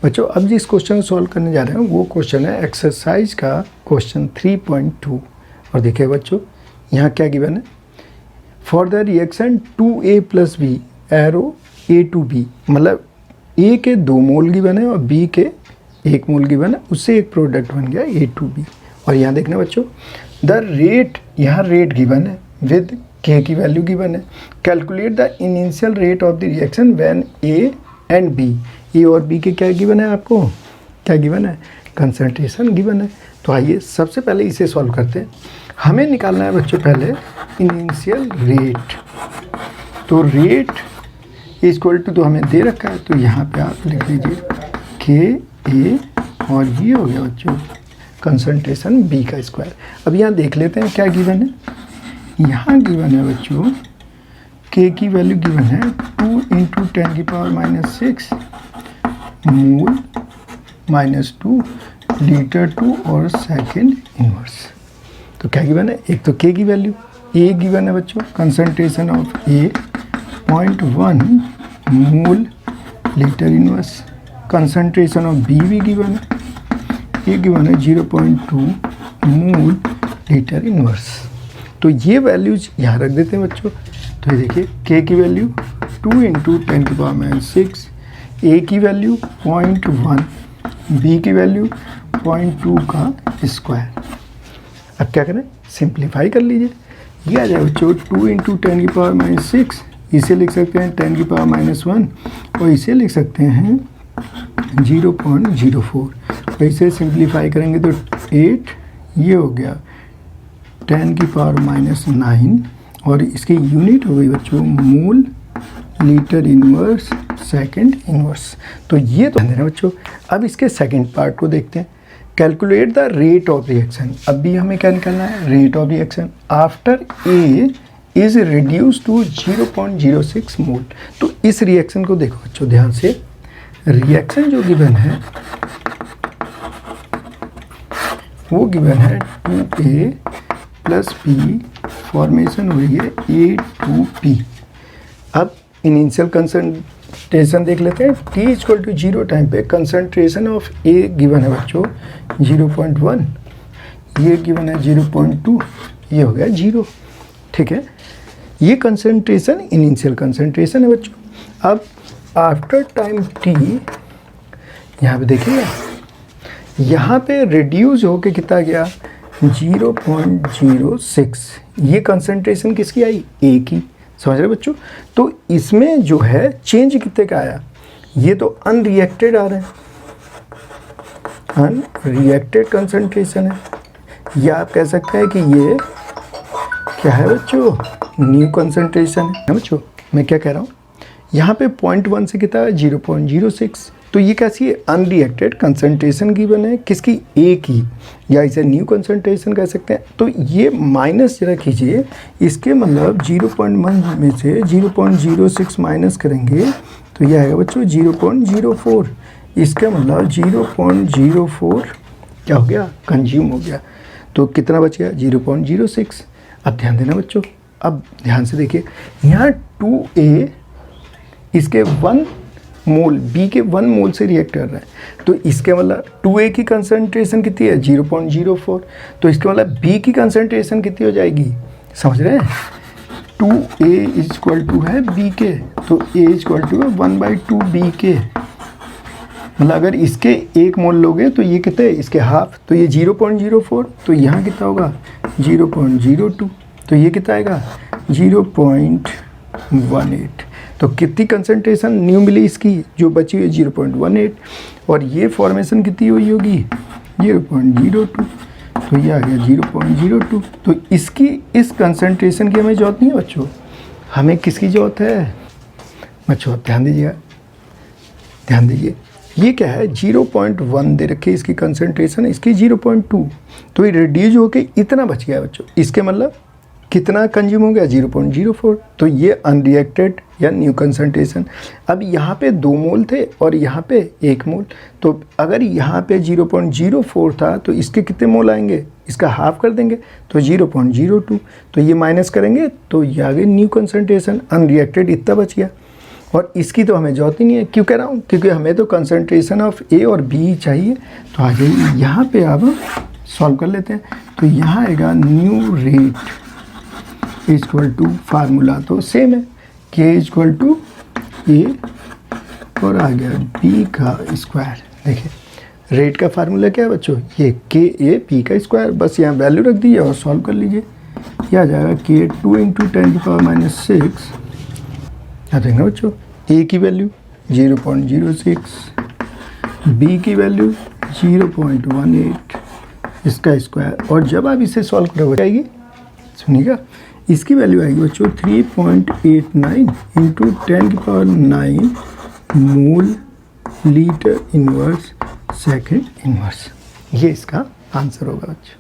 बच्चों अब जिस क्वेश्चन को सॉल्व करने जा रहे हैं वो क्वेश्चन है एक्सरसाइज का क्वेश्चन 3.2। और देखिए बच्चों यहाँ क्या गिवन है, for the reaction 2A + B arrow A to B, मतलब A के 2 मोल गिवन है और B के 1 मोल गिवन है, उससे एक प्रोडक्ट बन गया A to B। और यहाँ देखना बच्चों द रेट, यहाँ रेट गिवन है विद K की वैल्यू गिवन है। Calculate the initial rate of the reaction when A and B, ए और बी के क्या गिवन है, आपको क्या गिवन है, कंसंट्रेशन गिवन है। तो आइए सबसे पहले इसे सॉल्व करते हैं। हमें निकालना है बच्चों पहले इनिशियल रेट। तो रेट इक्वल टू तो हमें दे रखा है, तो यहाँ पे आप लिख लीजिए के ए और ये हो गया बच्चों कंसंट्रेशन बी का स्क्वायर। अब यहाँ देख लेते हैं क्या गिवन है। यहाँ गिवन है बच्चों के की वैल्यू गिवन है 2 × 10⁻⁻6 मोल -2 लीटर टू और सेकेंड इनवर्स। तो क्या गिवन है, एक तो के की वैल्यू, ए गिवन है बच्चों concentration of A 0.1 mole litre inverse, concentration of B भी गिवन है, ए गिवन है 0.2 मोल लीटर इनवर्स। तो ये वैल्यूज यहाँ रख देते हैं बच्चों। तो ये देखिए के की वैल्यू 2 × 10⁻⁶, ए की वैल्यू 0.1, बी की वैल्यू 0.2 का स्क्वायर। अब क्या करें, सिंप्लीफाई कर लीजिए। ये आ जाए बच्चों 2 × 10⁻⁶, इसे लिख सकते हैं 10⁻⁻1 और इसे लिख सकते हैं 0.04। और इसे सिंप्लीफाई करेंगे तो 8, ये हो गया 10⁻⁹ और इसकी यूनिट हो गई बच्चों मोल लीटर इनवर्स सेकंड इनवर्स। तो ये तो है बच्चों। अब इसके सेकंड पार्ट को देखते हैं। Calculate the rate of reaction. अब भी हमें क्या निकालना है, rate of reaction after A is reduce to 0.06 mole. तो इस रिएक्शन को देखो बच्चों ध्यान से, रिएक्शन जो गिवन है वो गिवन है 2A + B, फॉर्मेशन हुई है A to B। अब इनिशियल कंसंट्रेशन देख लेते हैं। T = 0 टाइम पे कंसंट्रेशन ऑफ A गिवन है बच्चों 0.1, ये गिवन है 0.2, ये हो गया 0। ठीक है, ये कंसंट्रेशन इनिशियल कंसंट्रेशन है बच्चों। अब आफ्टर टाइम T यहाँ पे देखिए, यहाँ पे रिड्यूस होके कितना गया 0.06। ये कंसंट्रेशन किसकी आई, ए की, समझ रहे बच्चों। तो इसमें जो है चेंज कितने का आया, ये तो अनरिएक्टेड आ रहे हैं, अनरिएक्टेड कंसंट्रेशन है। या आप कह सकते हैं कि ये क्या है बच्चों, न्यू कंसंट्रेशन है बच्चों। मैं क्या कह रहा हूँ, यहाँ पे 0.1 से कितना है 0.06। तो ये कैसी है, अनरिएक्टेड कंसंट्रेशन गिवन है किसकी, ए की, या इसे न्यू कंसंट्रेशन कह सकते हैं। तो ये माइनस जरा कीजिए, इसके मतलब 0.1 में से 0.06 माइनस करेंगे तो यह आएगा बच्चों 0.04। इसका मतलब 0.04 क्या हो गया, कंज्यूम हो गया। तो कितना बच गया 0.06। अब ध्यान देना बच्चों, अब ध्यान से देखिए, यहाँ 2A इसके 1 मोल, बी के 1 मोल से रिएक्ट कर रहा है। तो इसके मतलब 2A की कंसंट्रेशन कितनी है 0.04। तो इसके मतलब B की कंसंट्रेशन कितनी हो जाएगी, समझ रहे हैं, 2A = है B के, तो A = 1/2 B के। मतलब अगर इसके 1 मोल लोगे तो ये कितने, इसके हाफ, तो ये 0.04। तो यहाँ कितना होगा 0.02। तो ये कितना आएगा 0.18। तो कितनी कंसंट्रेशन न्यू मिली इसकी, जो बची हुई 0.18, और ये फॉर्मेशन कितनी हुई होगी 0.02। तो ये आ गया 0.02। तो इसकी इस कंसंट्रेशन की हमें जरूरत नहीं है बच्चों, हमें किसकी जरूरत है बच्चों, ध्यान दीजिएगा, ध्यान दीजिए। ये क्या है 0.1 दे रखे इसकी कंसंट्रेशन, इसकी 0.2। तो ये रिड्यूस होके इतना बच गया बच्चों। इसके मतलब कितना कंज्यूम हो गया 0.04। तो ये अनरिएक्टेड या न्यू कंसंट्रेशन। अब यहाँ पे 2 मोल थे और यहाँ पे 1 मोल। तो अगर यहाँ पे 0.04 था तो इसके कितने मोल आएंगे, इसका हाफ कर देंगे तो 0.02। तो ये माइनस करेंगे तो ये आ गए न्यू कंसंट्रेशन, अनरिएक्टेड इतना बच गया। और इसकी तो हमें जरूरत ही नहीं है। क्यों कह रहा हूँ? क्योंकि हमें तो कंसंट्रेशन ऑफ ए और बी चाहिए। तो आ जाइए यहाँ पे अब सॉल्व कर लेते हैं। तो यहाँ आएगा new rate equal to, formula तो सेम है, के इक्वल टू ए और आ गया बी का स्क्वायर। देखिए रेट का फार्मूला क्या है बच्चों? ये के ए पी का स्क्वायर। बस यहाँ वैल्यू रख दीजिए और सॉल्व कर लीजिए। क्या आ जाएगा? के 2 × 10⁻⁻6। क्या देंगे बच्चों? ए की वैल्यू 0.06, बी की वैल्यू 0.18, इसका स्क्वायर। और जब आप इसे सॉल्व करोगे आएगी, सुनिएगा, इसकी वैल्यू आएगी बच्चों 3.89 × 10⁹ मोल लीटर इनवर्स सेकंड इनवर्स। ये इसका आंसर होगा बच्चों।